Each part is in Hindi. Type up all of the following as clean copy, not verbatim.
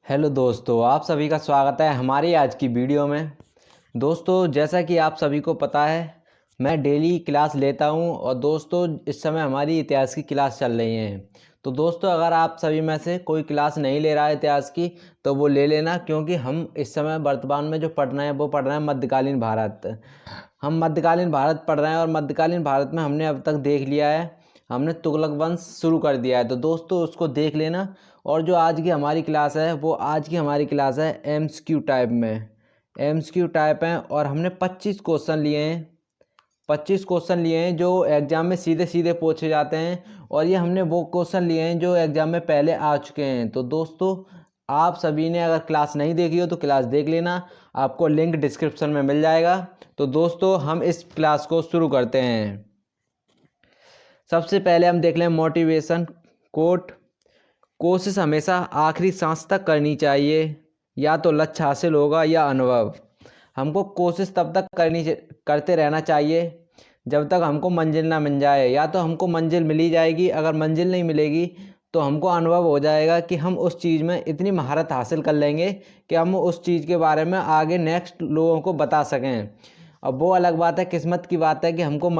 हेलो दोस्तों, आप सभी का स्वागत है हमारी आज की वीडियो में। दोस्तों, जैसा कि आप सभी को पता है, मैं डेली क्लास लेता हूं और दोस्तों इस समय हमारी इतिहास की क्लास चल रही है। तो दोस्तों, अगर आप सभी में से कोई क्लास नहीं ले रहा है इतिहास की तो वो ले लेना, क्योंकि हम इस समय वर्तमान में जो पढ़ रहे हैं वो पढ़ रहे हैं मध्यकालीन भारत। हम मध्यकालीन भारत पढ़ रहे हैं और मध्यकालीन भारत में हमने अब तक देख लिया है, हमने तुगलक वंश शुरू कर दिया है। तो दोस्तों उसको देख लेना। और जो आज की हमारी क्लास है वो आज की हमारी क्लास है एमसीक्यू टाइप में। एमसीक्यू टाइप है और हमने 25 क्वेश्चन लिए हैं। 25 क्वेश्चन लिए हैं जो एग्ज़ाम में सीधे सीधे पूछे जाते हैं, और ये हमने वो क्वेश्चन लिए हैं जो एग्ज़ाम में पहले आ चुके हैं। तो दोस्तों, आप सभी ने अगर क्लास नहीं देखी हो तो क्लास देख लेना, आपको लिंक डिस्क्रिप्शन में मिल जाएगा। तो दोस्तों, हम इस क्लास को शुरू करते हैं। सबसे पहले हम देख लें मोटिवेशन कोट। कोशिश हमेशा आखिरी सांस तक करनी चाहिए, या तो लक्ष्य हासिल होगा या अनुभव। हमको कोशिश तब तक करते रहना चाहिए जब तक हमको मंजिल ना मिल जाए। या तो हमको मंजिल मिली जाएगी, अगर मंजिल नहीं मिलेगी तो हमको अनुभव हो जाएगा कि हम उस चीज़ में इतनी महारत हासिल कर लेंगे कि हम उस चीज़ के बारे में आगे नेक्स्ट लोगों को बता सकें। अब वो अलग बात है, किस्मत की बात है कि हमको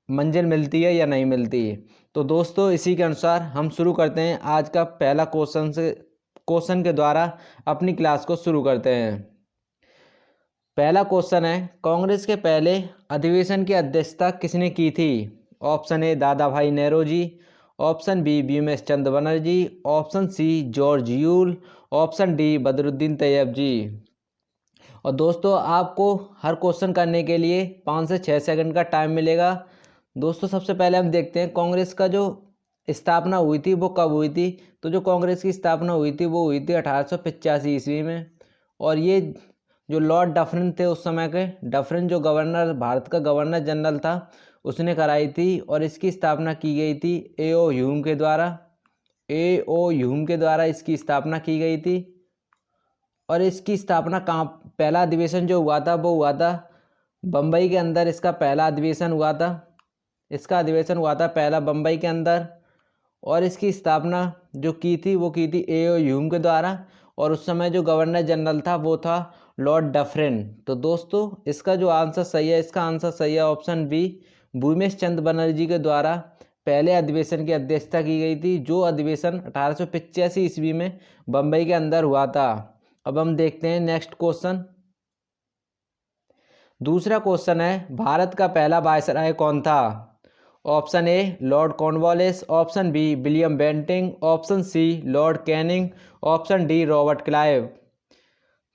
मंजिल मिलती है या नहीं मिलती। तो दोस्तों, इसी के अनुसार हम शुरू करते हैं आज का पहला क्वेश्चन के द्वारा अपनी क्लास को शुरू करते हैं। पहला क्वेश्चन है, कांग्रेस के पहले अधिवेशन की अध्यक्षता किसने की थी? Option A Dadabhai Nehru ji, option B Bhimesh Chandra Banerjee, option C George Yule, option D Badruddin Tyabji. और दोस्तों, आपको हर क्वेश्चन करने के लिए 5 से 6 सेकंड का टाइम मिलेगा। दोस्तों, सबसे पहले हम देखते हैं कांग्रेस का जो स्थापना हुई थी वो कब हुई थी। तो जो कांग्रेस की स्थापना हुई थी वो हुई थी 1885 ईस्वी में। और ये जो लॉर्ड डफरिन थे उस समय के, डफरिन जो गवर्नर, भारत का गवर्नर जनरल था, उसने कराई थी। और इसकी स्थापना की गई थी ए.ओ. ह्यूम के द्वारा। ए.ओ. ह्यूम के द्वारा इसकी स्थापना की गई थी। और इसकी स्थापना कहाँ, पहला अधिवेशन जो हुआ था वो हुआ था बम्बई के अंदर। इसका पहला अधिवेशन हुआ था, इसका अधिवेशन हुआ था पहला बम्बई के अंदर। और इसकी स्थापना जो की थी वो की थी ए.ओ. ह्यूम के द्वारा। और उस समय जो गवर्नर जनरल था वो था लॉर्ड डफरिन। तो दोस्तों, इसका जो आंसर सही है, इसका आंसर सही है ऑप्शन बी, भूमेश चंद्र बनर्जी के द्वारा पहले अधिवेशन की अध्यक्षता की गई थी, जो अधिवेशन 1885 ईस्वी में बम्बई के अंदर हुआ था। अब हम देखते हैं नेक्स्ट क्वेश्चन। दूसरा क्वेश्चन है, भारत का पहला वायसराय कौन था? Option A Lord Cornwallis, option B William Bentinck, option C Lord Canning, option D Robert Clive.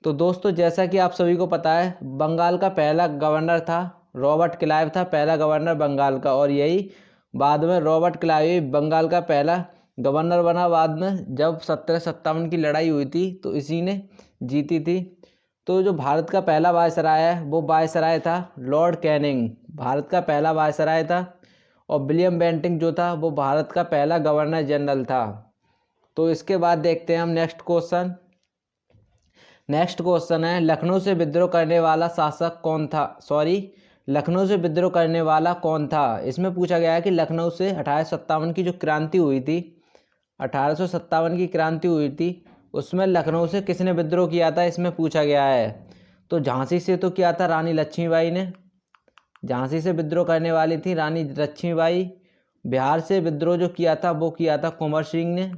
तो दोस्तों, जैसा कि आप सभी को पता है, बंगाल का पहला गवर्नर था रॉबर्ट क्लाइव, था पहला गवर्नर बंगाल का। और यही बाद में रॉबर्ट क्लाइव बंगाल का पहला गवर्नर बना। बाद में जब 1757 की लड़ाई हुई थी तो इसी ने जीती थी। तो जो भारत का पहला वायसराय है वो वायसराय था लॉर्ड कैनिंग, भारत का पहला वायसराय था। और विलियम बेंटिंग जो था वो भारत का पहला गवर्नर जनरल था। तो इसके बाद देखते हैं हम नेक्स्ट क्वेश्चन। नेक्स्ट क्वेश्चन है, लखनऊ से विद्रोह करने वाला शासक कौन था? लखनऊ से विद्रोह करने वाला कौन था? इसमें पूछा गया है कि लखनऊ से 1857 की जो क्रांति हुई थी, 1857 की क्रांति हुई थी, उसमें लखनऊ से किसने विद्रोह किया था, इसमें पूछा गया है। तो झांसी से तो किया था रानी लक्ष्मीबाई ने, झांसी से विद्रोह करने वाली थी रानी लक्ष्मीबाई। बिहार से विद्रोह जो किया था वो किया था कुंवर सिंह ने,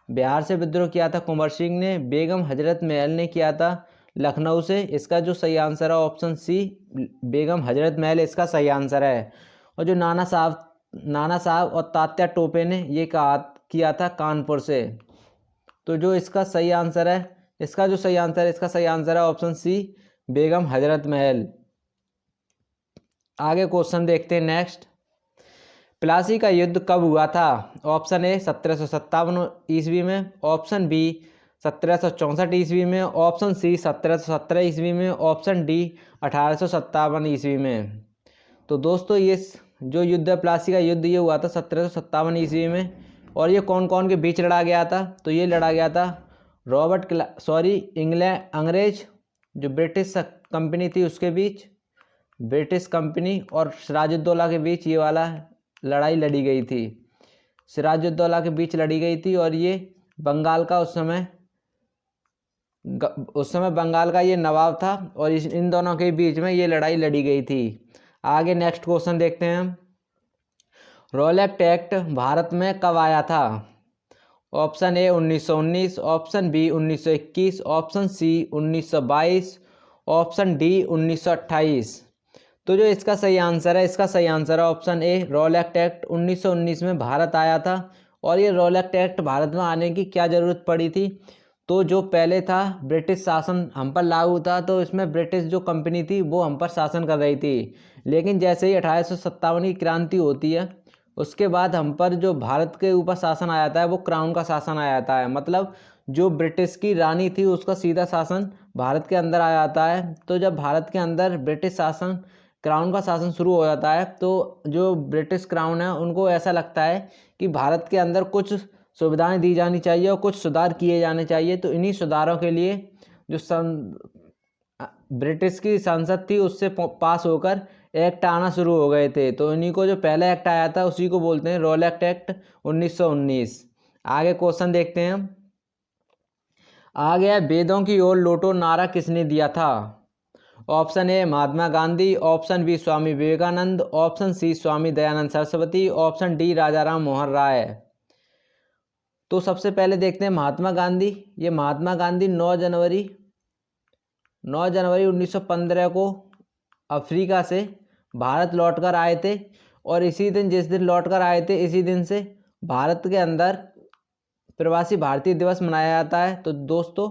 बिहार से विद्रोह किया था कुंवर सिंह ने। बेगम हजरत महल ने किया था लखनऊ से। इसका जो सही आंसर है ऑप्शन सी, बेगम हजरत महल इसका सही आंसर है। और जो नाना साहब और तात्या टोपे ने ये किया था कानपुर से। तो जो इसका सही आंसर है, इसका सही आंसर है ऑप्शन सी, बेगम हजरत महल। आगे क्वेश्चन देखते हैं नेक्स्ट। प्लासी का युद्ध कब हुआ था? ऑप्शन ए 1757 ईस्वी में, ऑप्शन बी 1764 ईस्वी में, ऑप्शन सी 1717 ईस्वी में, ऑप्शन डी 1857 ईस्वी में। तो दोस्तों, ये जो युद्ध है प्लासी का युद्ध, ये हुआ था 1757 ईस्वी में। और ये कौन कौन के बीच लड़ा गया था? तो ये लड़ा गया था अंग्रेज जो ब्रिटिश कंपनी थी उसके बीच, ब्रिटिश कंपनी और सिराजुद्दौला के बीच ये वाला लड़ाई लड़ी गई थी, सिराजुद्दौला के बीच लड़ी गई थी। और ये बंगाल का उस समय उस समय बंगाल का ये नवाब था और इन दोनों के बीच में ये लड़ाई लड़ी गई थी। आगे नेक्स्ट क्वेश्चन देखते हैं हम। रोलेक्ट एक्ट भारत में कब आया था? Option A 1919, option B 1921, option C 1922, option D 1928। तो जो इसका सही आंसर है, इसका सही आंसर है ऑप्शन ए, रोलेक्ट एक्ट 1919 में भारत आया था। और ये रोलेक्ट एक्ट भारत में आने की क्या ज़रूरत पड़ी थी? तो जो पहले था ब्रिटिश शासन हम पर लागू था, तो इसमें ब्रिटिश जो कंपनी थी वो हम पर शासन कर रही थी। लेकिन जैसे ही 1857 की क्रांति होती है, उसके बाद हम पर जो भारत के ऊपर शासन आ जाता है वो क्राउन का शासन आ जाता है। मतलब जो ब्रिटिश की रानी थी उसका सीधा शासन भारत के अंदर आ जाता है। तो जब भारत के अंदर ब्रिटिश शासन, क्राउन का शासन शुरू हो जाता है, तो जो ब्रिटिश क्राउन है उनको ऐसा लगता है कि भारत के अंदर कुछ सुविधाएं दी जानी चाहिए और कुछ सुधार किए जाने चाहिए। तो इन्हीं सुधारों के लिए जो ब्रिटिश की संसद थी उससे पास होकर एक्ट आना शुरू हो गए थे। तो इन्हीं को जो पहला एक्ट आया था उसी को बोलते हैं रोलेक्ट एक्ट 1919। आगे क्वेश्चन देखते हैं। आ गया वेदों की ओर लौटो नारा किसने दिया था? Option A Mahatma Gandhi, option B Swami Vivekananda, option C Swami Dayanand Saraswati, option D Raja Ram Mohan Roy. तो सबसे पहले देखते हैं महात्मा गांधी। ये महात्मा गांधी 9 जनवरी 1915 को अफ्रीका से भारत लौटकर आए थे। और इसी दिन, जिस दिन लौटकर आए थे, इसी दिन से भारत के अंदर प्रवासी भारतीय दिवस मनाया जाता है। तो दोस्तों,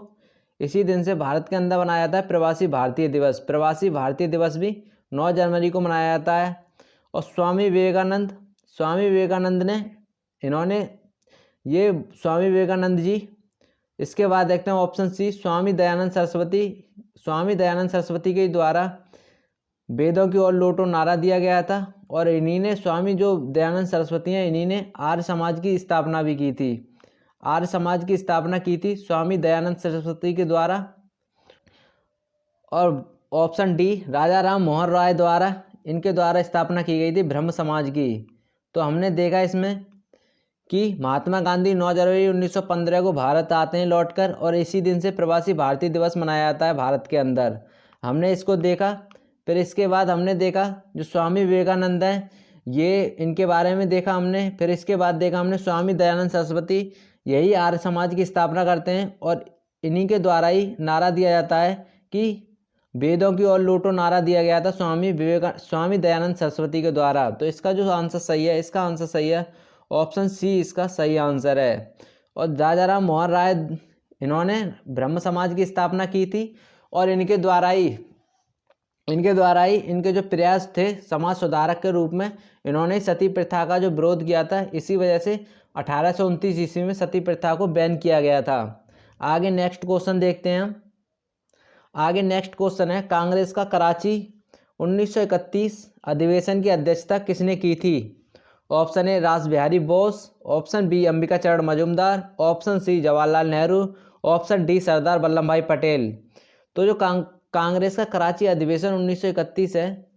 इसी दिन से भारत के अंदर मनाया जाता है प्रवासी भारतीय दिवस। प्रवासी भारतीय दिवस भी 9 जनवरी को मनाया जाता है। और स्वामी विवेकानंद ने, इन्होंने, ये स्वामी विवेकानंद जी। इसके बाद देखते हैं ऑप्शन सी स्वामी दयानंद सरस्वती के द्वारा वेदों की ओर लौटो नारा दिया गया था। और इन्हीं ने, स्वामी जो दयानंद सरस्वती हैं, इन्हीं ने आर्य समाज की स्थापना भी की थी। आर्य समाज की स्थापना की थी स्वामी दयानंद सरस्वती के द्वारा। और ऑप्शन डी राजा राम मोहन राय द्वारा, इनके द्वारा स्थापना की गई थी ब्रह्म समाज की। तो हमने देखा इसमें कि महात्मा गांधी 9 जनवरी 1915 को भारत आते हैं लौटकर, और इसी दिन से प्रवासी भारतीय दिवस मनाया जाता है भारत के अंदर। हमने इसको देखा। फिर इसके बाद हमने देखा जो स्वामी विवेकानंद हैं, ये, इनके बारे में देखा हमने। फिर इसके बाद देखा हमने स्वामी दयानंद सरस्वती, यही आर्य समाज की स्थापना करते हैं और इन्हीं के द्वारा ही नारा दिया जाता है कि वेदों की ओर लौटो नारा दिया गया था स्वामी दयानंद सरस्वती के द्वारा। तो इसका जो आंसर सही है, इसका आंसर सही है ऑप्शन सी, इसका सही आंसर है। और राजा राम मोहन राय, इन्होंने ब्रह्म समाज की स्थापना की थी। और इनके द्वारा ही इनके जो प्रयास थे समाज सुधारक के रूप में, इन्होंने सती प्रथा का जो विरोध किया था। इसी वजह से 1829 ईस्वी में सती प्रथा को बैन किया गया था। आगे नेक्स्ट क्वेश्चन देखते हैं हम। आगे नेक्स्ट क्वेश्चन है, कांग्रेस का कराची 1931 अधिवेशन की अध्यक्षता किसने की थी? Option A Ras Bihari Bose, option B Ambika Charan Majumdar, option C Jawaharlal Nehru, option D Sardar Vallabhbhai Patel. तो जो कांग्रेस का कराची अधिवेशन 1931 है,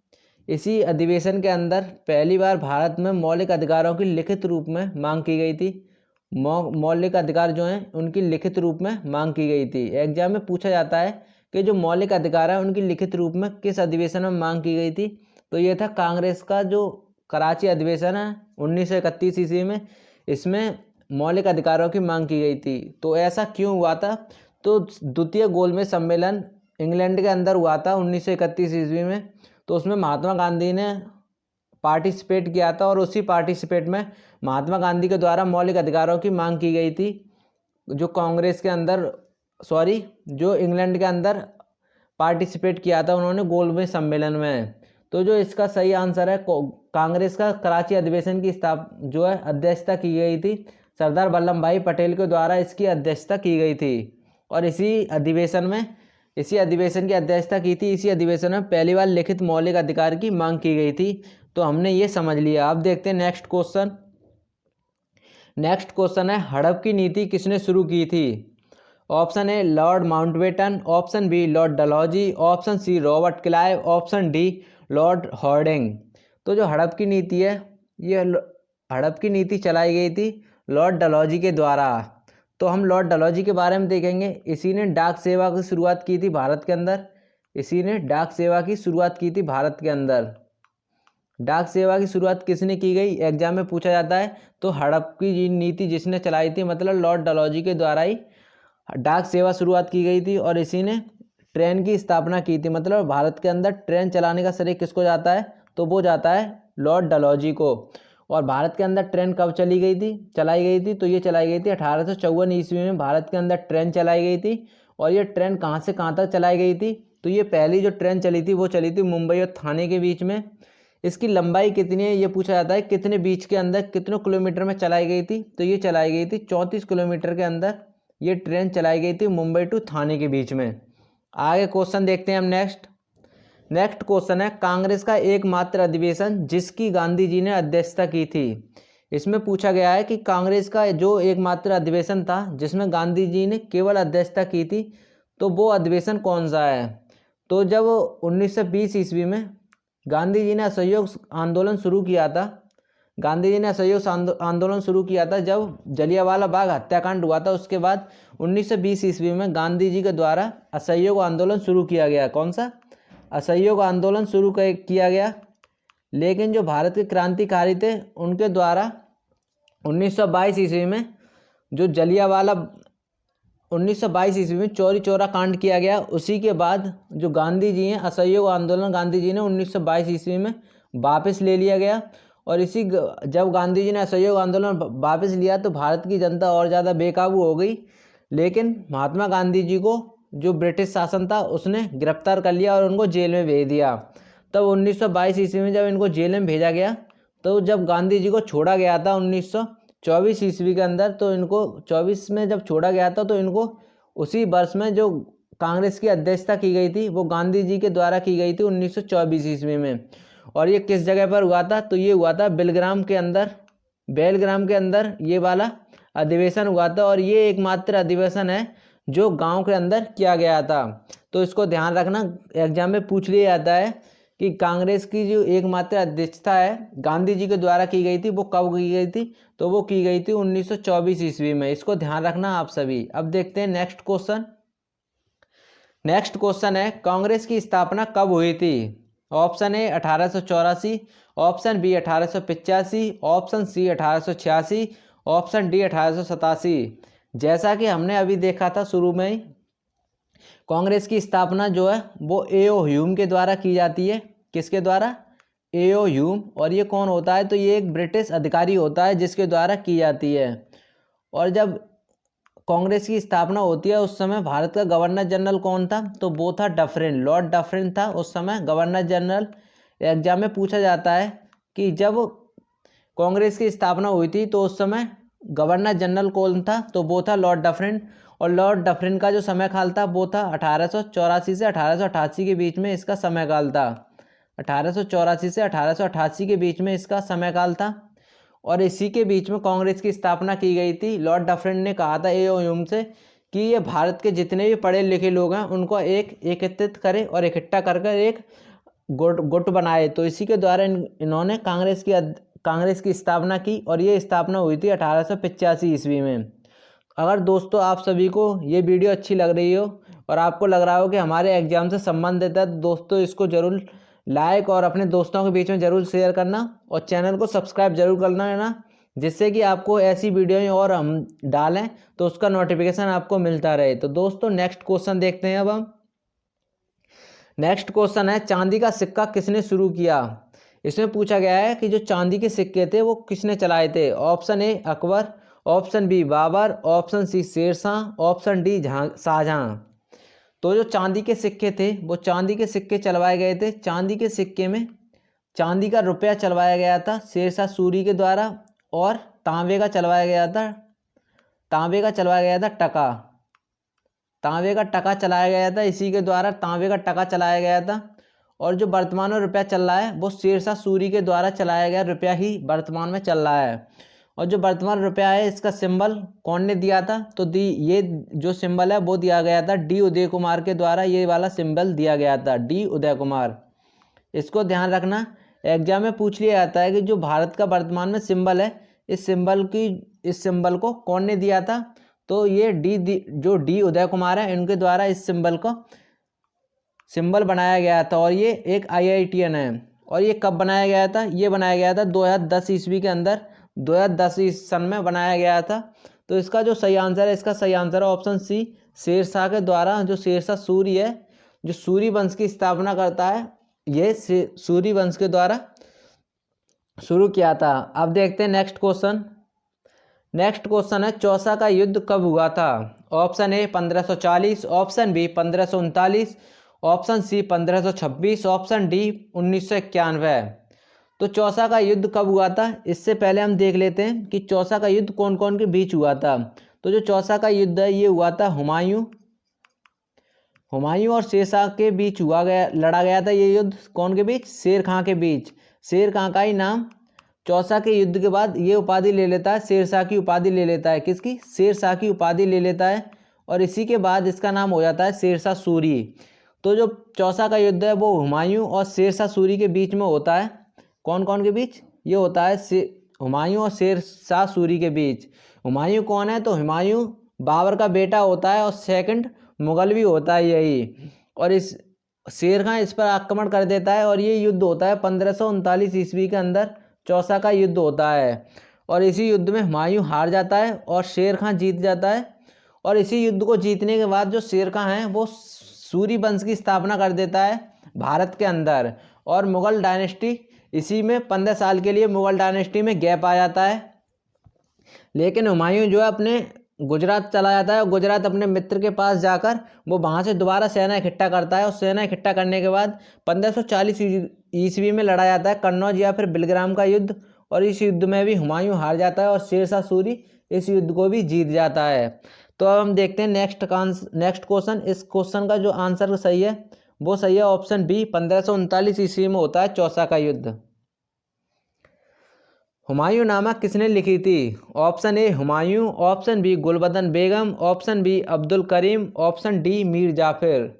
इसी अधिवेशन के अंदर पहली बार भारत में मौलिक अधिकारों की लिखित रूप में मांग की गई थी। मौलिक अधिकार जो हैं उनकी लिखित रूप में मांग की गई थी। एग्जाम में पूछा जाता है कि जो मौलिक अधिकार है उनकी लिखित रूप में किस अधिवेशन में मांग की गई थी? तो ये था कांग्रेस का जो कराची अधिवेशन है 1931 ईस्वी में, इसमें मौलिक अधिकारों की मांग की गई थी। तो ऐसा क्यों हुआ था? तो द्वितीय गोलमेज सम्मेलन इंग्लैंड के अंदर हुआ था 1931 ईस्वी में। तो उसमें महात्मा गांधी ने पार्टिसिपेट किया था और उसी पार्टिसिपेट में महात्मा गांधी के द्वारा मौलिक अधिकारों की मांग की गई थी। जो कांग्रेस के अंदर, जो इंग्लैंड के अंदर पार्टिसिपेट किया था उन्होंने गोलमेज सम्मेलन में। तो जो इसका सही आंसर है, कांग्रेस का कराची अधिवेशन की अध्यक्षता की गई थी सरदार वल्लभ भाई पटेल के द्वारा, इसकी अध्यक्षता की गई थी। और इसी अधिवेशन की अध्यक्षता की थी। इसी अधिवेशन में पहली बार लिखित मौलिक अधिकार की मांग की गई थी। तो हमने ये समझ लिया। अब देखते हैं नेक्स्ट क्वेश्चन है, हड़प की नीति किसने शुरू की थी? Option A Lord Mountbatten, option B Lord Dalhousie, option C Robert Clive, option D Lord Hardinge. तो जो हड़प की नीति है, ये हड़प की नीति चलाई गई थी लॉर्ड डलहौजी के द्वारा। तो हम लॉर्ड डलहौजी के बारे में देखेंगे। इसी ने डाक सेवा की शुरुआत की थी भारत के अंदर। इसी ने डाक सेवा की शुरुआत की थी भारत के अंदर। डाक सेवा की शुरुआत किसने की गई, एग्जाम में पूछा जाता है। तो हड़प की नीति जिसने चलाई थी, मतलब लॉर्ड डलहौजी के द्वारा ही डाक सेवा शुरुआत की गई थी। और इसी ने ट्रेन की स्थापना की थी, मतलब भारत के अंदर ट्रेन चलाने का श्रेय किसको जाता है, तो वो जाता है लॉर्ड डलहौजी को। और भारत के अंदर ट्रेन कब चलाई गई थी, तो ये चलाई गई थी 1854 ईस्वी में भारत के अंदर ट्रेन चलाई गई थी। और ये ट्रेन कहाँ से कहाँ तक चलाई गई थी, तो ये पहली जो ट्रेन चली थी वो चली थी मुंबई और थाने के बीच में। इसकी लंबाई कितनी है ये पूछा जाता है, कितने बीच के अंदर कितने किलोमीटर में चलाई गई थी, तो ये चलाई गई थी 34 किलोमीटर के अंदर ये ट्रेन चलाई गई थी मुंबई टू थाने के बीच में। आगे क्वेश्चन देखते हैं हम। नेक्स्ट क्वेश्चन है, कांग्रेस का एकमात्र अधिवेशन जिसकी गांधी जी ने अध्यक्षता की थी। इसमें पूछा गया है कि कांग्रेस का जो एकमात्र अधिवेशन था जिसमें गांधी जी ने केवल अध्यक्षता की थी, तो वो अधिवेशन कौन सा है। तो जब 1920 ईस्वी में गांधी जी ने असहयोग आंदोलन शुरू किया था, जब जलियांवाला बाग हत्याकांड हुआ था, उसके बाद 1920 ईस्वी में गांधी जी के द्वारा असहयोग आंदोलन शुरू किया गया। कौन सा असहयोग आंदोलन शुरू किया गया। लेकिन जो भारत के क्रांतिकारी थे उनके द्वारा 1922 ईस्वी में जो 1922 ईस्वी में चौरी चौरा कांड किया गया। उसी के बाद जो गांधी जी हैं असहयोग आंदोलन गांधी जी ने 1922 ईस्वी में वापस ले लिया गया। और जब गांधी जी ने असहयोग आंदोलन वापस लिया तो भारत की जनता और ज़्यादा बेकाबू हो गई। लेकिन महात्मा गांधी जी को जो ब्रिटिश शासन था उसने गिरफ्तार कर लिया और उनको जेल में भेज दिया। तब 1922 ईस्वी में जब इनको जेल में भेजा गया, तो जब गांधी जी को छोड़ा गया था 1924 ईस्वी के अंदर, तो इनको 24 में जब छोड़ा गया था, तो इनको उसी वर्ष में जो कांग्रेस की अध्यक्षता की गई थी वो गांधी जी के द्वारा की गई थी 1924 ईस्वी में। और ये किस जगह पर हुआ था, तो ये हुआ था बेलग्राम के अंदर ये वाला अधिवेशन हुआ था। और ये एकमात्र अधिवेशन है जो गांव के अंदर किया गया था। तो इसको ध्यान रखना, एग्जाम में पूछ लिया जाता है कि कांग्रेस की जो एकमात्र अध्यक्षता है गांधी जी के द्वारा की गई थी वो कब की गई थी, तो वो की गई थी 1924 ईस्वी में। इसको ध्यान रखना आप सभी। अब देखते हैं नेक्स्ट क्वेश्चन है, कांग्रेस की स्थापना कब हुई थी। Option A 1884, option B 1885, option C 1886, option D 1887। जैसा कि हमने अभी देखा था शुरू में ही, कांग्रेस की स्थापना जो है वो ए.ओ. ह्यूम के द्वारा की जाती है। किसके द्वारा, ए.ओ. ह्यूम। और ये कौन होता है, तो ये एक ब्रिटिश अधिकारी होता है जिसके द्वारा की जाती है। और जब कांग्रेस की स्थापना होती है उस समय भारत का गवर्नर जनरल कौन था, तो वो था डफरिन, लॉर्ड डफरिन था उस समय गवर्नर जनरल। एग्जाम में पूछा जाता है कि जब कांग्रेस की स्थापना हुई थी तो उस समय गवर्नर जनरल कौन था, तो वो था लॉर्ड डफरिन। और लॉर्ड डफरिन का जो समय काल था वो था 1884 से 1888 के बीच में इसका समय काल था। 1884 से 1888 के बीच में इसका समय काल था। और इसी के बीच में कांग्रेस की स्थापना की गई थी। लॉर्ड डफरिन ने कहा था ए.ओ. ह्यूम से कि ये भारत के जितने भी पढ़े लिखे लोग हैं उनको एकत्रित करे और इकट्ठा कर एक गुट बनाए। तो इसी के द्वारा इन्होंने कांग्रेस की स्थापना की। और ये स्थापना हुई थी 1885 ईस्वी में। अगर दोस्तों आप सभी को ये वीडियो अच्छी लग रही हो और आपको लग रहा हो कि हमारे एग्जाम से संबंधित है, तो दोस्तों इसको ज़रूर लाइक और अपने दोस्तों के बीच में ज़रूर शेयर करना और चैनल को सब्सक्राइब जरूर करना है ना, जिससे कि आपको ऐसी वीडियो और हम डालें तो उसका नोटिफिकेशन आपको मिलता रहे। तो दोस्तों नेक्स्ट क्वेश्चन देखते हैं। अब हम नेक्स्ट क्वेश्चन है, चांदी का सिक्का किसने शुरू किया। इसमें पूछा गया है कि जो चांदी के सिक्के थे वो किसने चलाए थे। Option A Akbar, option B Babur, option C Sher Shah, option D Shah Jahan. तो जो चांदी के सिक्के थे वो चांदी के सिक्के चलवाए गए थे। चांदी के सिक्के में चांदी का रुपया चलवाया गया था शेरशाह सूरी के द्वारा। और तांबे का चलवाया गया था टका। तांबे का टका चलाया गया था, इसी के द्वारा तांबे का टका चलाया गया था। और जो वर्तमान में रुपया चल रहा है वो शेरशाह सूरी के द्वारा चलाया गया रुपया ही वर्तमान में चल रहा है। और जो वर्तमान रुपया है इसका सिंबल कौन ने दिया था, तो ये जो सिंबल है वो दिया गया था डी उदय कुमार के द्वारा। ये वाला सिंबल दिया गया था डी उदय कुमार। इसको ध्यान रखना, एग्जाम में पूछ लिया जाता है कि जो भारत का वर्तमान में सिंबल है इस सिंबल को कौन ने दिया था, तो ये जो डी उदय कुमार है इनके द्वारा इस सिंबल बनाया गया था, और ये एक IITian है। और ये कब बनाया गया था? ये बनाया गया था 2010 ईस्वी के अंदर, 2010 सन में बनाया गया था। तो इसका जो सही आंसर है, इसका सही आंसर है ऑप्शन सी, शेरशाह के द्वारा। जो शेरशाह सूरी है, जो सूरी वंश की स्थापना करता है, ये सूरी वंश के द्वारा शुरू किया था। अब देखते हैं नेक्स्ट क्वेश्चन। नेक्स्ट क्वेश्चन है, चौसा का युद्ध कब हुआ था? Option A 1540, option B 1539, option C 1526, option D 1991। तो चौसा का युद्ध कब हुआ था? इससे पहले हम देख लेते हैं कि चौसा का युद्ध कौन कौन के बीच हुआ था। तो जो चौसा का युद्ध है ये हुआ था हुमायूं और शेरशाह के बीच लड़ा गया था। ये युद्ध कौन के बीच? शेर खां के बीच। शेर खां का ही नाम चौसा के युद्ध के बाद ये उपाधि ले लेता है, शेरशाह की उपाधि ले लेता है। किसकी? शेरशाह की उपाधि ले लेता है, और इसी के बाद इसका नाम हो जाता है शेरशाह सूरी। तो जो चौसा का युद्ध है वो हुमायूं और शेरशाह सूरी के बीच में होता है। कौन कौन के बीच? ये होता है हुमायूं और शेरशाह सूरी के बीच। हुमायूं कौन है? तो हुमायूं बाबर का बेटा होता है और सेकंड मुगल भी होता है यही। और इस शेर खां इस पर आक्रमण कर देता है, और ये युद्ध होता है 1539 ईस्वी के अंदर। चौसा का युद्ध होता है, और इसी युद्ध में हुमायूं हार जाता है और शेर खां जीत जाता है। और इसी युद्ध को जीतने के बाद जो शेर खां है वो सूरी वंश की स्थापना कर देता है भारत के अंदर, और मुगल डायनेस्टी इसी में 15 साल के लिए मुगल डायनेस्टी में गैप आ जाता है। लेकिन हुमायूं जो है अपने गुजरात चला जाता है, और गुजरात अपने मित्र के पास जाकर वो वहाँ से दोबारा सेना इकट्ठा करता है। और सेना इकट्ठा करने के बाद 1540 ईस्वी में लड़ा जाता है कन्नौज या फिर बिलग्राम का युद्ध, और इस युद्ध में भी हुमायूं हार जाता है और शेरशाह सूरी इस युद्ध को भी जीत जाता है। तो अब हम देखते हैं नेक्स्ट क्वेश्चन। इस क्वेश्चन का जो आंसर सही है वो सही है ऑप्शन बी, 1539 ईस्वी में होता है चौसा का युद्ध। हुमायूं नामा किसने लिखी थी? Option A Humayun, option B Gulbadan Begum, option B Abdul Karim, option D Mir Jafar.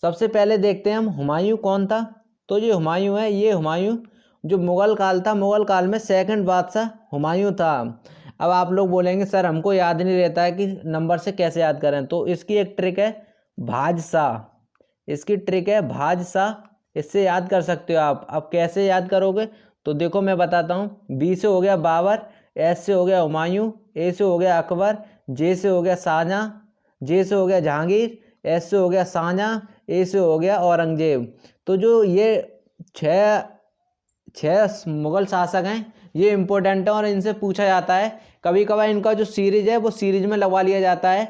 सबसे पहले देखते हैं हम हुमायूं कौन था। तो ये हुमायूं है, ये हुमायूं जो मुगल काल था, मुगल काल में सेकंड बादशाह हुमायूं था। अब आप लोग बोलेंगे सर हमको याद नहीं रहता है कि नंबर से कैसे याद करें। तो इसकी एक ट्रिक है भाजशाह, इसकी ट्रिक है भाजशाह, इससे याद कर सकते हो आप। अब कैसे याद करोगे? तो देखो मैं बताता हूँ। बी से हो गया बाबर, एस से हो गया हुमायूं, ए से हो गया अकबर, जे से हो गया शाहजहां, जे से हो गया जहांगीर, एस से हो गया शाहजहां, ए से हो गया औरंगजेब। तो जो ये छह मुगल शासक हैं ये इम्पोर्टेंट है, और इनसे पूछा जाता है। कभी कभार इनका जो सीरीज है वो सीरीज में लगवा लिया जाता है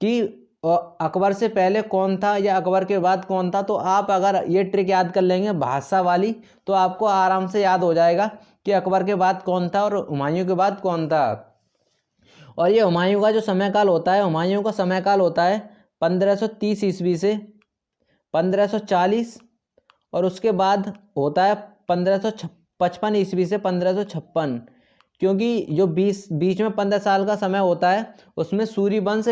कि अकबर से पहले कौन था या अकबर के बाद कौन था। तो आप अगर ये ट्रिक याद कर लेंगे भाषा वाली तो आपको आराम से याद हो जाएगा कि अकबर के बाद कौन था और हुमायूं के बाद कौन था। और ये हुमायूं का जो समयकाल होता है, हुमायूं का समयकाल होता है 1530 ईस्वी से 1540, और उसके बाद होता है 1555 ईस्वी से 1556। क्योंकि जो बीच में 15 साल का समय होता है उसमें सूरी वंश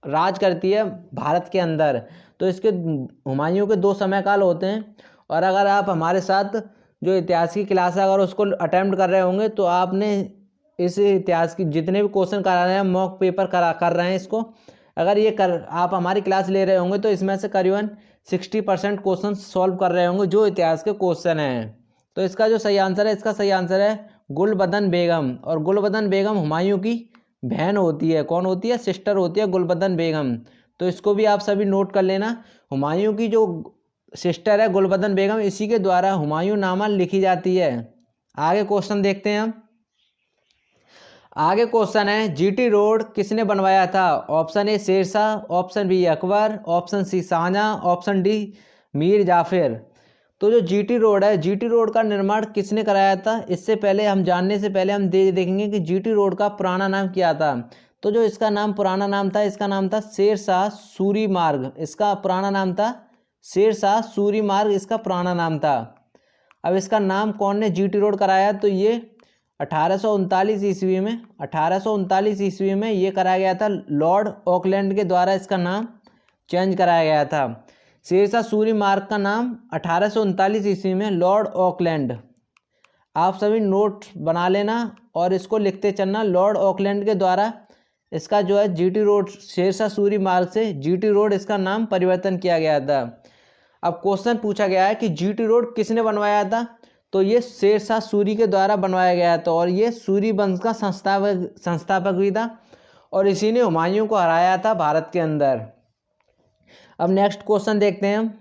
राज करती है भारत के अंदर। तो इसके हुमायूं के 2 समयकाल होते हैं। और अगर आप हमारे साथ जो इतिहास की क्लास है अगर उसको अटेम्प्ट कर रहे होंगे तो आपने इस इतिहास की जितने भी क्वेश्चन करा रहे हैं, मॉक पेपर कर रहे हैं, इसको अगर ये आप हमारी क्लास ले रहे होंगे तो इसमें से करीबन 60% क्वेश्चन सॉल्व कर रहे होंगे जो इतिहास के क्वेश्चन हैं। तो इसका जो सही आंसर है, इसका सही आंसर है गुलबदन बेगम। और गुलबदन बेगम हुमायूं की बहन होती है। कौन होती है? सिस्टर होती है गुलबदन बेगम। तो इसको भी आप सभी नोट कर लेना। हुमायूं की जो सिस्टर है गुलबदन बेगम, इसी के द्वारा हुमायूं नामा लिखी जाती है। आगे क्वेश्चन देखते हैं हम। आगे क्वेश्चन है जीटी रोड किसने बनवाया था? Option A Sher Shah, option B Akbar, option C Shah Jahan, option D Mir Jafar. तो जो जीटी रोड है, जीटी रोड का निर्माण किसने कराया था? इससे पहले हम जानने से पहले हम देखेंगे कि जीटी रोड का पुराना नाम क्या था। तो जो इसका नाम पुराना नाम था, इसका नाम था शेरशाह सूरी मार्ग। इसका पुराना नाम था शेरशाह सूरी मार्ग, इसका पुराना नाम था। अब इसका नाम कौन ने जीटी रोड कराया? तो ये 1839 ईस्वी में 1839 ईस्वी में ये कराया गया था। लॉर्ड ऑकलैंड के द्वारा इसका नाम चेंज कराया गया था। शेरशाह सूरी मार्ग का नाम 1839 ईस्वी में लॉर्ड ऑकलैंड। आप सभी नोट बना लेना और इसको लिखते चलना। लॉर्ड ऑकलैंड के द्वारा इसका जो है जीटी रोड, शेरशाह सूरी मार्ग से जीटी रोड इसका नाम परिवर्तन किया गया था। अब क्वेश्चन पूछा गया है कि जीटी रोड किसने बनवाया था, तो ये शेरशाह सूरी के द्वारा बनवाया गया था और ये सूरी वंश का संस्थापक भी था और इसी ने हुमायूं को हराया था भारत के अंदर। अब नेक्स्ट क्वेश्चन देखते हैं हम।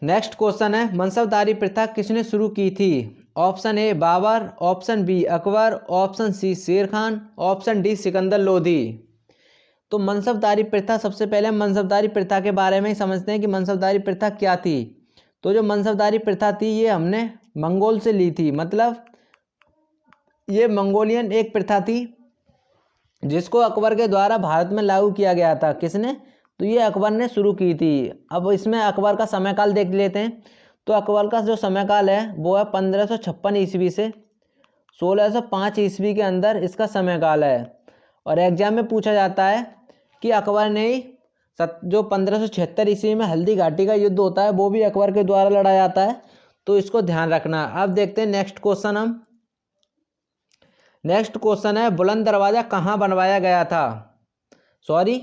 नेक्स्ट क्वेश्चन है मनसबदारी प्रथा किसने शुरू की थी। Option A Babur, option B Akbar, option C Sher Khan, option D Sikandar Lodi. तो मनसबदारी प्रथा, सबसे पहले हम मनसबदारी प्रथा के बारे में ही समझते हैं कि मनसबदारी प्रथा क्या थी। तो जो मनसबदारी प्रथा थी ये हमने मंगोल से ली थी, मतलब ये मंगोलियन एक प्रथा थी जिसको अकबर के द्वारा भारत में लागू किया गया था। किसने, तो ये अकबर ने शुरू की थी। अब इसमें अकबर का समयकाल देख लेते हैं। तो अकबर का जो समयकाल है वो है 1556 ईस्वी से 1605 ईस्वी के अंदर इसका समयकाल है। और एग्जाम में पूछा जाता है कि अकबर ने ही जो 1576 ईस्वी में हल्दी घाटी का युद्ध होता है वो भी अकबर के द्वारा लड़ा जाता है, तो इसको ध्यान रखना। अब देखते हैं नेक्स्ट क्वेश्चन हम। नेक्स्ट क्वेश्चन है बुलंद दरवाज़ा कहाँ बनवाया गया था। सॉरी,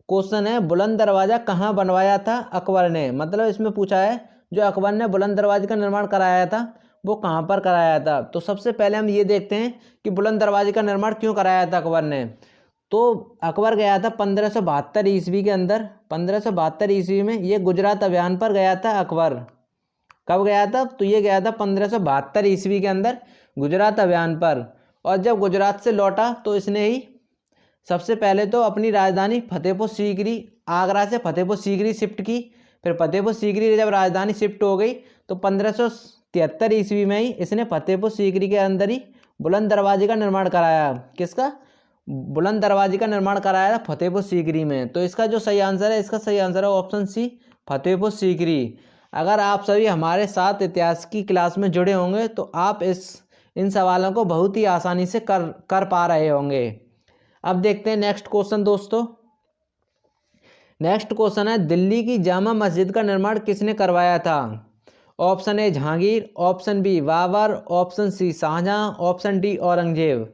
क्वेश्चन है बुलंद दरवाज़ा कहाँ बनवाया था अकबर ने, मतलब इसमें पूछा है जो अकबर ने बुलंद दरवाजे का निर्माण कराया था वो कहाँ पर कराया था। तो सबसे पहले हम ये देखते हैं कि बुलंद दरवाजे का निर्माण क्यों कराया था अकबर ने। तो अकबर गया था 1572 ईस्वी के अंदर। 1572 ईस्वी में ये गुजरात अभियान पर गया था अकबर। कब गया था, तो ये गया था 1572 ईस्वी के अंदर गुजरात अभियान पर। और जब गुजरात से लौटा तो इसने ही सबसे पहले तो अपनी राजधानी फतेहपुर सीकरी, आगरा से फतेहपुर सीकरी शिफ्ट की। फिर फतेहपुर सीकरी जब राजधानी शिफ्ट हो गई तो 1573 ईस्वी में ही इसने फतेहपुर सीकरी के अंदर ही बुलंद दरवाजे का निर्माण कराया। किसका, बुलंद दरवाजे का निर्माण कराया था फतेहपुर सीकरी में। तो इसका जो सही आंसर है, इसका सही आंसर है ऑप्शन सी, फतेहपुर सीकरी। अगर आप सभी हमारे साथ इतिहास की क्लास में जुड़े होंगे तो आप इन सवालों को बहुत ही आसानी से कर पा रहे होंगे। अब देखते हैं नेक्स्ट क्वेश्चन दोस्तों। नेक्स्ट क्वेश्चन है दिल्ली की जामा मस्जिद का निर्माण किसने करवाया था। Option A Jahangir, option B Babur, option C Shah Jahan, option D Aurangzeb.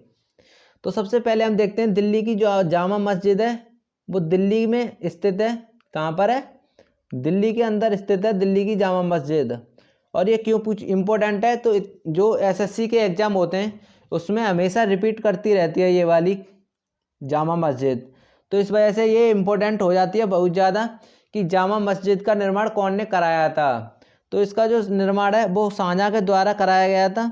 तो सबसे पहले हम देखते हैं दिल्ली की जो जामा मस्जिद है वो दिल्ली में स्थित है। कहाँ पर है, दिल्ली के अंदर स्थित है दिल्ली की जामा मस्जिद। और ये क्यों इम्पोर्टेंट है, तो जो एसएससी के एग्ज़ाम होते हैं उसमें हमेशा रिपीट करती रहती है ये वाली जामा मस्जिद। तो इस वजह से ये इम्पोर्टेंट हो जाती है बहुत ज़्यादा कि जामा मस्जिद का निर्माण कौन ने कराया था। तो इसका जो निर्माण है वो शाहजहां के द्वारा कराया गया था।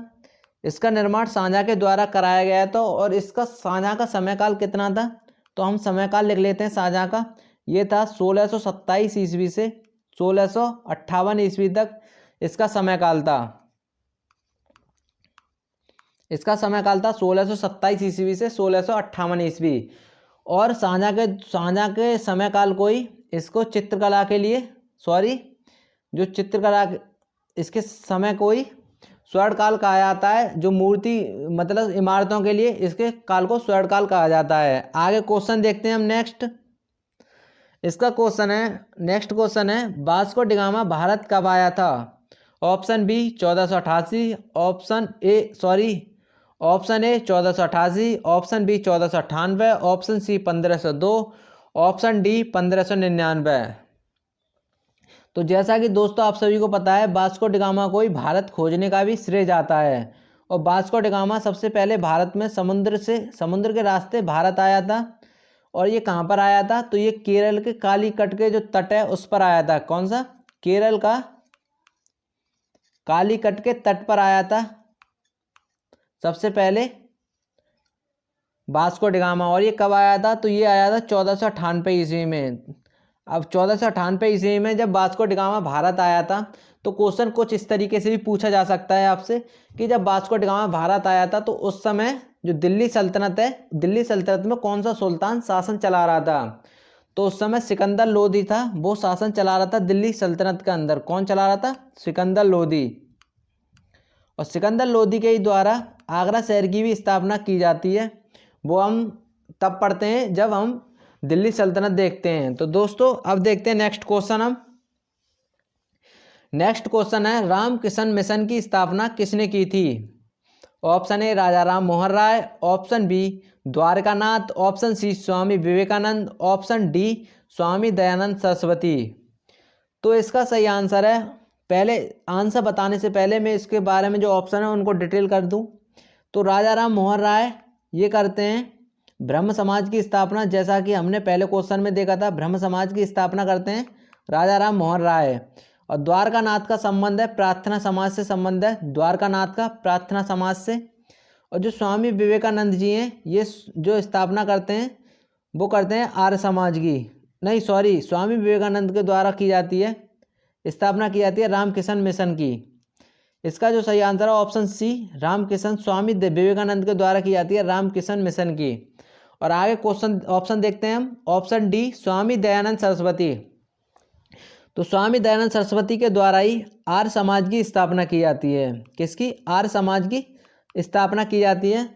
इसका निर्माण शाहजहां के द्वारा कराया गया था। और इसका शाहजहां का समयकाल कितना था, तो हम समयकाल लिख लेते हैं शाहजहां का। ये था 1627 ईस्वी से 1658 ईस्वी तक इसका समयकाल था। इसका समयकाल था 1627 ईस्वी से 1658 ईस्वी। और शाहजहां के समयकाल को ही इसको चित्रकला के लिए, जो चित्रकला इसके समय को ही स्वर्णकाल कहा जाता है। जो मूर्ति मतलब इमारतों के लिए इसके काल को स्वर्णकाल कहा जाता है। आगे क्वेश्चन देखते हैं हम नेक्स्ट। इसका क्वेश्चन है, नेक्स्ट क्वेश्चन है वास्को डी गामा भारत कब आया था। Option B 1488, option A 1488, option B 1498, option C 1502, option D 1599। तो जैसा कि दोस्तों आप सभी को पता है वास्को डी गामा को ही भारत खोजने का भी श्रेय जाता है। और वास्को डी गामा सबसे पहले भारत में समुद्र के रास्ते भारत आया था। और ये कहाँ पर आया था, तो ये केरल के कालीकट के जो तट है उस पर आया था। कौन सा, केरल का कालीकट के तट पर आया था सबसे पहले वास्को डी गामा। और ये कब आया था, तो ये आया था 1498 ईस्वी में। अब 1498 ईस्वी में जब वास्को डी गामा भारत आया था तो क्वेश्चन कुछ इस तरीके से भी पूछा जा सकता है आपसे कि जब वास्को डी गामा भारत आया था तो उस समय जो दिल्ली सल्तनत है, दिल्ली सल्तनत में कौन सा सुल्तान शासन चला रहा था। तो उस समय सिकंदर लोदी था, वो शासन चला रहा था दिल्ली सल्तनत के अंदर। कौन चला रहा था, सिकंदर लोदी। और सिकंदर लोदी के ही द्वारा आगरा शहर की भी स्थापना की जाती है। वो हम तब पढ़ते हैं जब हम दिल्ली सल्तनत देखते हैं। तो दोस्तों अब देखते हैं नेक्स्ट क्वेश्चन हम। नेक्स्ट क्वेश्चन है रामकृष्ण मिशन की स्थापना किसने की थी। Option A Raja Ram Mohan Roy, option B Dwarkanath, option C Swami Vivekananda, option D Swami Dayanand Saraswati. तो इसका सही आंसर है, पहले आंसर बताने से पहले मैं इसके बारे में जो ऑप्शन है उनको डिटेल कर दूं। तो राजा राम मोहन राय ये करते हैं ब्रह्म समाज की स्थापना, जैसा कि हमने पहले क्वेश्चन में देखा था, ब्रह्म समाज की स्थापना करते हैं राजा राम मोहन राय। और द्वारकानाथ का संबंध है प्रार्थना समाज से, संबंध है द्वारकानाथ का प्रार्थना समाज से। और जो स्वामी विवेकानंद जी हैं ये जो स्थापना करते हैं वो करते हैं आर्य समाज की, नहीं सॉरी, स्वामी विवेकानंद के द्वारा की जाती है, स्थापना की जाती है रामकृष्ण मिशन की। इसका जो सही आंसर है ऑप्शन सी रामकृष्ण, स्वामी विवेकानंद के द्वारा की जाती है रामकृष्ण मिशन की। और आगे क्वेश्चन ऑप्शन देखते हैं हम, ऑप्शन डी स्वामी दयानंद सरस्वती। तो स्वामी दयानंद सरस्वती के द्वारा ही आर्य समाज की स्थापना की जाती है। किसकी? आर्य समाज की स्थापना की जाती है।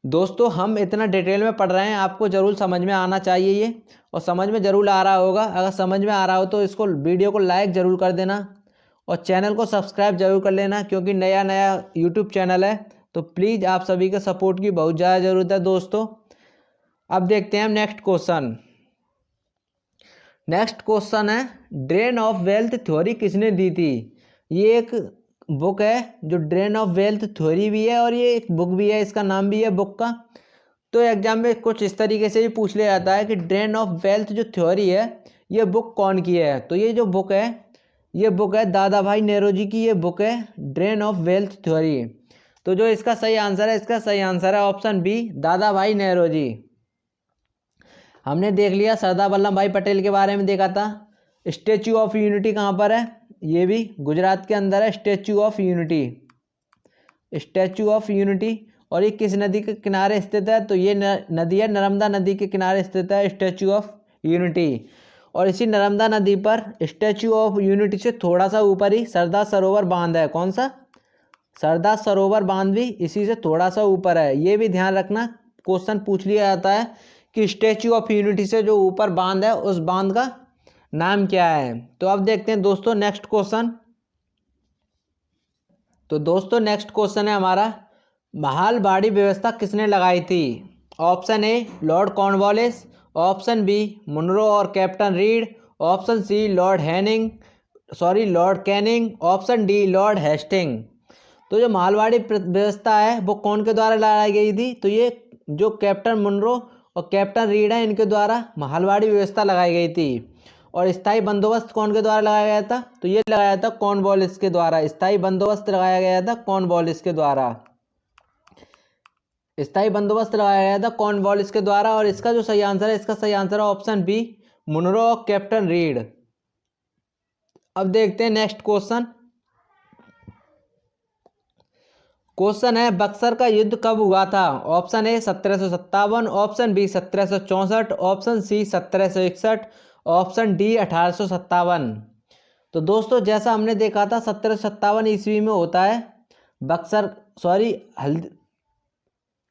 दोस्तों हम इतना डिटेल में पढ़ रहे हैं, आपको ज़रूर समझ में आना चाहिए ये, और समझ में ज़रूर आ रहा होगा। अगर समझ में आ रहा हो तो इसको वीडियो को लाइक ज़रूर कर देना और चैनल को सब्सक्राइब जरूर कर लेना, क्योंकि नया नया यूट्यूब चैनल है तो प्लीज़ आप सभी के सपोर्ट की बहुत ज़्यादा ज़रूरत है दोस्तों। अब देखते हैं हम नेक्स्ट क्वेश्चन। नेक्स्ट क्वेश्चन है ड्रेन ऑफ वेल्थ थ्योरी किसने दी थी? ये एक बुक है जो ड्रेन ऑफ वेल्थ थ्योरी भी है और ये एक बुक भी है, इसका नाम भी है बुक का। तो एग्जाम में कुछ इस तरीके से भी पूछ लिया जाता है कि ड्रेन ऑफ वेल्थ जो थ्योरी है ये बुक कौन की है? तो ये जो बुक है ये बुक है दादा भाई नेहरू की, ये बुक है ड्रेन ऑफ वेल्थ थ्योरी। तो जो इसका सही आंसर है, इसका सही आंसर है ऑप्शन बी दादा भाई नेहरू जी। हमने देख लिया सरदार वल्लभ भाई पटेल के बारे में देखा था। स्टैचू ऑफ यूनिटी कहाँ पर है? ये भी गुजरात के अंदर है statue of unity, statue of unity. और ये किस नदी के किनारे स्थित है? तो ये नदी है नर्मदा नदी के किनारे स्थित है स्टैचू ऑफ यूनिटी। और इसी नर्मदा नदी पर स्टैचू ऑफ यूनिटी से थोड़ा सा ऊपर ही सरदार सरोवर बांध है। कौन सा? सरदार सरोवर बांध भी इसी से थोड़ा सा ऊपर है। ये भी ध्यान रखना, क्वेश्चन पूछ लिया जाता है कि स्टैचू ऑफ यूनिटी से जो ऊपर बांध है उस बांध का नाम क्या है। तो अब देखते हैं दोस्तों नेक्स्ट क्वेश्चन। तो दोस्तों नेक्स्ट क्वेश्चन है हमारा, महालबाड़ी व्यवस्था किसने लगाई थी? Option A Lord Cornwallis, option B Munro और Captain Read, option C Lord Canning, option D Lord Hasting. तो जो महालबाड़ी व्यवस्था है वो कौन के द्वारा लगाई गई थी? तो ये जो कैप्टन मुनरो और कैप्टन रीड है इनके द्वारा महालबाड़ी व्यवस्था लगाई गई थी। और स्थायी बंदोबस्त कौन के द्वारा लगाया गया था? तो ये लगाया था कॉर्नवालिस के द्वारा। स्थायी बंदोबस्त लगाया गया था कॉर्नवालिस के द्वारा, स्थायी बंदोबस्त लगाया गया था कॉर्नवालिस के द्वारा। और इसका जो सही आंसर है, इसका सही आंसर है ऑप्शन बी मुनरो और कैप्टन रीड। अब देखते हैं नेक्स्ट क्वेश्चन। क्वेश्चन है बक्सर का युद्ध कब हुआ था? Option A 1757, option B 1764, option C 1761, option D 1857। तो दोस्तों जैसा हमने देखा था 1757 ईस्वी में होता है बक्सर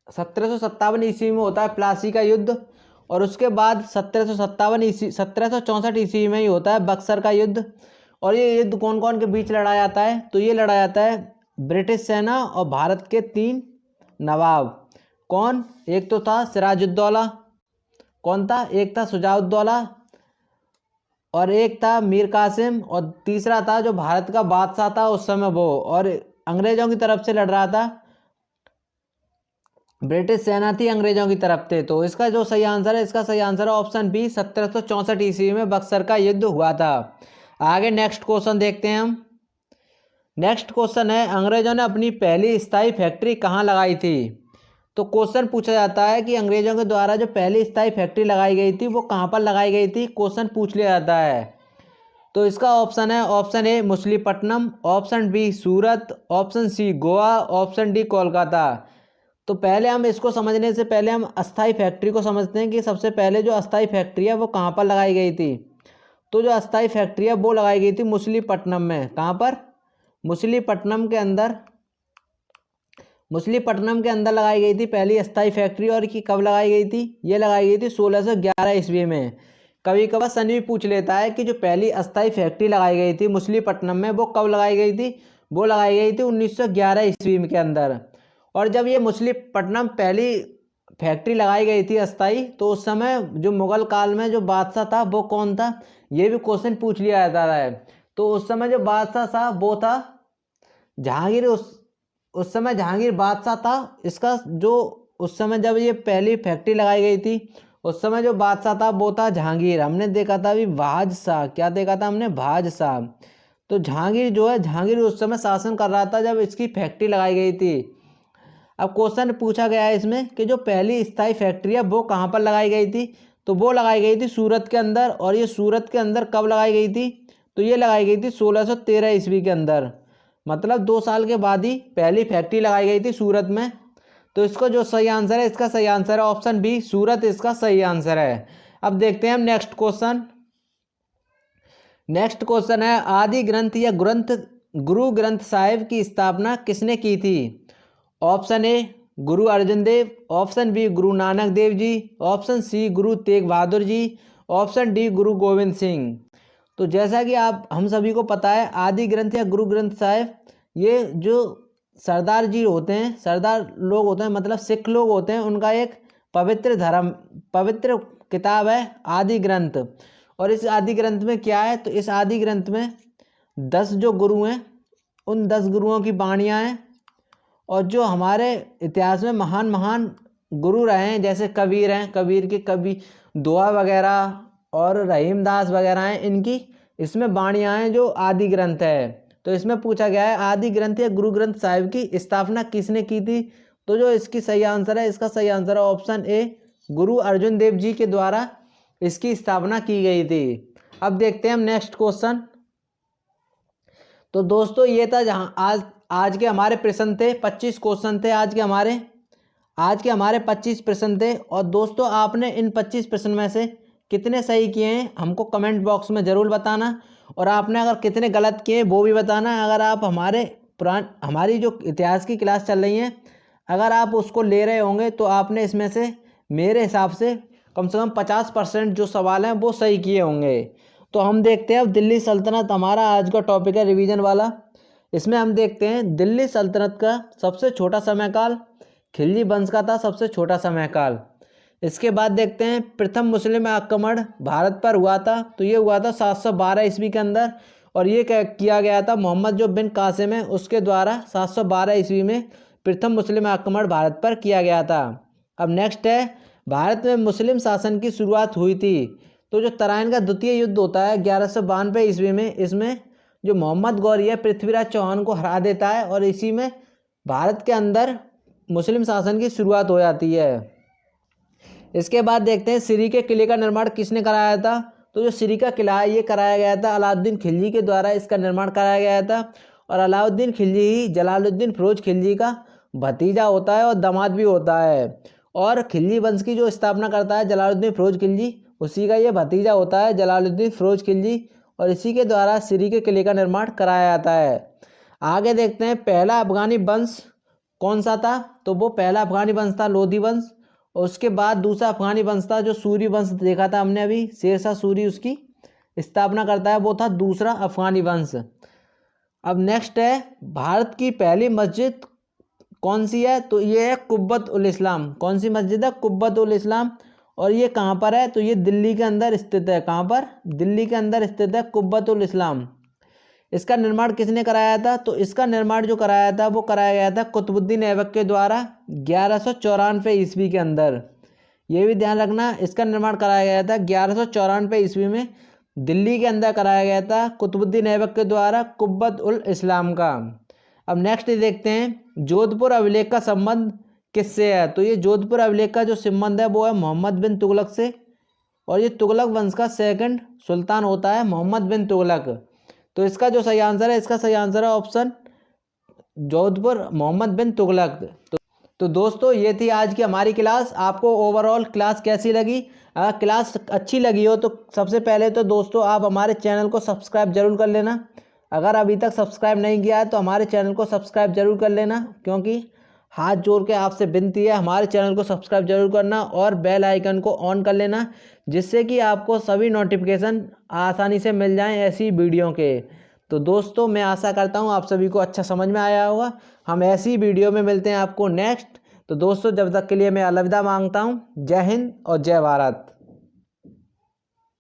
1757 ईस्वी में होता है प्लासी का युद्ध। और उसके बाद 1764 ईस्वी में ही होता है बक्सर का युद्ध। और ये युद्ध कौन कौन के बीच लड़ा जाता है? तो ये लड़ा जाता है ब्रिटिश सेना और भारत के 3 नवाब। कौन? एक तो था सिराजुद्दौला, कौन था? एक था शुजाउद्दौला और एक था मीर कासिम, और तीसरा था जो भारत का बादशाह था उस समय वो, और अंग्रेजों की तरफ से लड़ रहा था, ब्रिटिश सेना थी अंग्रेजों की तरफ से। तो इसका जो सही आंसर है, इसका सही आंसर है ऑप्शन बी 1764 ईस्वी में बक्सर का युद्ध हुआ था। आगे नेक्स्ट क्वेश्चन देखते हैं हम। नेक्स्ट क्वेश्चन है अंग्रेजों ने अपनी पहली स्थायी फैक्ट्री कहाँ लगाई थी? तो क्वेश्चन पूछा जाता है कि अंग्रेजों के द्वारा जो पहली स्थायी फैक्ट्री लगाई गई थी वो कहाँ पर लगाई गई थी, क्वेश्चन पूछ लिया जाता है। तो इसका ऑप्शन है option A Machilipatnam, option B Surat, option C Goa, option D Kolkata. तो पहले हम इसको समझने से पहले हम अस्थाई फैक्ट्री को समझते हैं कि सबसे पहले जो अस्थाई फैक्ट्री है वो कहाँ पर लगाई गई थी। तो जो अस्थाई फैक्ट्री है वो लगाई गई थी मछलीपट्टनम में। कहाँ पर? मछलीपट्टनम के अंदर लगाई गई थी पहली अस्थाई फैक्ट्री। और कि कब लगाई गई थी? ये लगाई गई थी 1611 ईस्वी में। कभी कभार सन भी पूछ लेता है कि जो पहली अस्थाई फैक्ट्री लगाई गई थी मछलीपट्टनम में वो कब लगाई गई थी? वो लगाई गई थी 1911 ईस्वी के अंदर। और जब ये मछलीपट्टनम पहली फैक्ट्री लगाई गई थी अस्थाई, तो उस समय जो मुगल काल में जो बादशाह था वो कौन था, ये भी क्वेश्चन पूछ लिया जाता है। तो उस समय जो बादशाह था वो था जहांगीर। उस समय जहांगीर बादशाह था। इसका जो उस समय जब ये पहली फैक्ट्री लगाई गई थी उस समय जो बादशाह था वो था जहांगीर। हमने देखा था अभी बादशाह, क्या देखा था हमने, बादशाह। तो जहांगीर जो है, जहांगीर उस समय शासन कर रहा था जब इसकी फैक्ट्री लगाई गई थी। अब क्वेश्चन पूछा गया है इसमें कि जो पहली स्थायी फैक्ट्री है वो कहाँ पर लगाई गई थी, तो वो लगाई गई थी सूरत के अंदर। और ये सूरत के अंदर कब लगाई गई थी, तो ये लगाई गई थी 1613 ईस्वी के अंदर। मतलब 2 साल के बाद ही पहली फैक्ट्री लगाई गई थी सूरत में। तो इसको जो सही आंसर है, इसका सही आंसर है ऑप्शन बी, सूरत इसका सही आंसर है। अब देखते हैं हम नेक्स्ट क्वेश्चन। नेक्स्ट क्वेश्चन है आदि ग्रंथ या ग्रंथ गुरु ग्रंथ साहिब की स्थापना किसने की थी। ऑप्शन ए Guru Arjan Dev, option B Guru Nanak Dev ji, option C Guru Tegh Bahadur ji, option D गुरु गोविंद सिंह। तो जैसा कि आप हम सभी को पता है आदि ग्रंथ या गुरु ग्रंथ साहिब ये जो सरदार जी होते हैं, सरदार लोग होते हैं, मतलब सिख लोग होते हैं, उनका एक पवित्र किताब है आदि ग्रंथ। और इस आदि ग्रंथ में क्या है, तो इस आदि ग्रंथ में 10 जो गुरु हैं उन 10 गुरुओं की वाणियाँ हैं। और जो हमारे इतिहास में महान महान गुरु रहे हैं, जैसे कबीर हैं, कबीर के कभी दुआ वगैरह और रहीमदास वगैरह हैं, इनकी इसमें वाणियाँ हैं जो आदि ग्रंथ है। तो इसमें पूछा गया है आदि ग्रंथ या गुरु ग्रंथ साहिब की स्थापना किसने की थी। तो जो इसकी सही आंसर है, इसका सही आंसर है ऑप्शन ए, गुरु अर्जुन देव जी के द्वारा इसकी स्थापना की गई थी। अब देखते हैं हम नेक्स्ट क्वेश्चन। तो दोस्तों ये था जहाँ आज के हमारे प्रश्न थे, 25 क्वेश्चन थे आज के हमारे 25 प्रश्न थे। और दोस्तों आपने इन 25 प्रश्न में से कितने सही किए हैं हमको कमेंट बॉक्स में ज़रूर बताना। और आपने अगर कितने गलत किए वो भी बताना। अगर आप हमारी जो इतिहास की क्लास चल रही है अगर आप उसको ले रहे होंगे तो आपने इसमें से मेरे हिसाब से कम 50% जो सवाल हैं वो सही किए होंगे। तो हम देखते हैं अब दिल्ली सल्तनत, हमारा आज का टॉपिक है रिवीजन वाला। इसमें हम देखते हैं दिल्ली सल्तनत का सबसे छोटा समयकाल खिलजी वंश का था, सबसे छोटा समयकाल। इसके बाद देखते हैं प्रथम मुस्लिम आक्रमण भारत पर हुआ था, तो ये हुआ था 712 ईस्वी के अंदर। और ये किया गया था मोहम्मद जो बिन कासिम है उसके द्वारा 712 ईस्वी में प्रथम मुस्लिम आक्रमण भारत पर किया गया था। अब नेक्स्ट है भारत में मुस्लिम शासन की शुरुआत हुई थी। तो जो तराइन का द्वितीय युद्ध होता है 1192 ईस्वी में, इसमें जो मोहम्मद गौरी है पृथ्वीराज चौहान को हरा देता है और इसी में भारत के अंदर मुस्लिम शासन की शुरुआत हो जाती है। इसके बाद देखते हैं सिरी के किले का निर्माण किसने कराया था। तो जो सिरी का किला है ये कराया गया था अलाउद्दीन खिलजी के द्वारा, इसका निर्माण कराया गया था। और अलाउद्दीन खिलजी ही जलालुद्दीन फिरोज खिलजी का भतीजा होता है और दामाद भी होता है। और खिलजी वंश की जो स्थापना करता है जलालुद्दीन फिरोज खिलजी, उसी का ये भतीजा होता है जलालुद्दीन फिरोज खिलजी। और इसी के द्वारा सिरी के किले का निर्माण कराया जाता है। आगे देखते हैं पहला अफगानी वंश कौन सा था। तो वो पहला अफगानी वंश था लोधी वंश। और उसके बाद दूसरा अफगानी वंश था जो सूरी वंश देखा था हमने अभी, शेरशाह सूरी उसकी स्थापना करता है, वो था दूसरा अफगानी वंश। अब नेक्स्ट है भारत की पहली मस्जिद कौन सी है। तो ये है कुब्बत उल इस्लाम। कौन सी मस्जिद है, कुब्बत उल इस्लाम। और ये कहाँ पर है, तो ये दिल्ली के अंदर स्थित है। कहाँ पर, दिल्ली के अंदर स्थित है कुब्बत उल इस्लाम। इसका निर्माण किसने कराया था। तो इसका निर्माण जो कराया था वो कराया गया था कुतुबुद्दीन ऐबक के द्वारा 1194 ईस्वी के अंदर। ये भी ध्यान रखना, इसका निर्माण कराया गया था 1194 ईस्वी में दिल्ली के अंदर कराया गया था कुतुबुद्दीन ऐबक के द्वारा कुब्बत उल इस्लाम का। अब नेक्स्ट देखते हैं जोधपुर अभिलेख का संबंध किससे है। तो ये जोधपुर अभिलेख का जो संबंध है वो है मोहम्मद बिन तुगलक से। और ये तुगलक वंश का सेकंड सुल्तान होता है मोहम्मद बिन तुगलक। तो इसका जो सही आंसर है, इसका सही आंसर है ऑप्शन जोधपुर मोहम्मद बिन तुगलक। तो दोस्तों ये थी आज की हमारी क्लास। आपको ओवरऑल क्लास कैसी लगी। अगर क्लास अच्छी लगी हो तो सबसे पहले तो दोस्तों आप हमारे चैनल को सब्सक्राइब जरूर कर लेना। अगर अभी तक सब्सक्राइब नहीं किया है तो हमारे चैनल को सब्सक्राइब जरूर कर लेना, क्योंकि हाथ जोड़ के आपसे विनती है हमारे चैनल को सब्सक्राइब जरूर करना और बेल आइकन को ऑन कर लेना, जिससे कि आपको सभी नोटिफिकेशन आसानी से मिल जाएं ऐसी वीडियो के। तो दोस्तों मैं आशा करता हूं आप सभी को अच्छा समझ में आया होगा। हम ऐसी वीडियो में मिलते हैं आपको नेक्स्ट। तो दोस्तों जब तक के लिए मैं अलविदा मांगता हूँ। जय हिंद और जय भारत।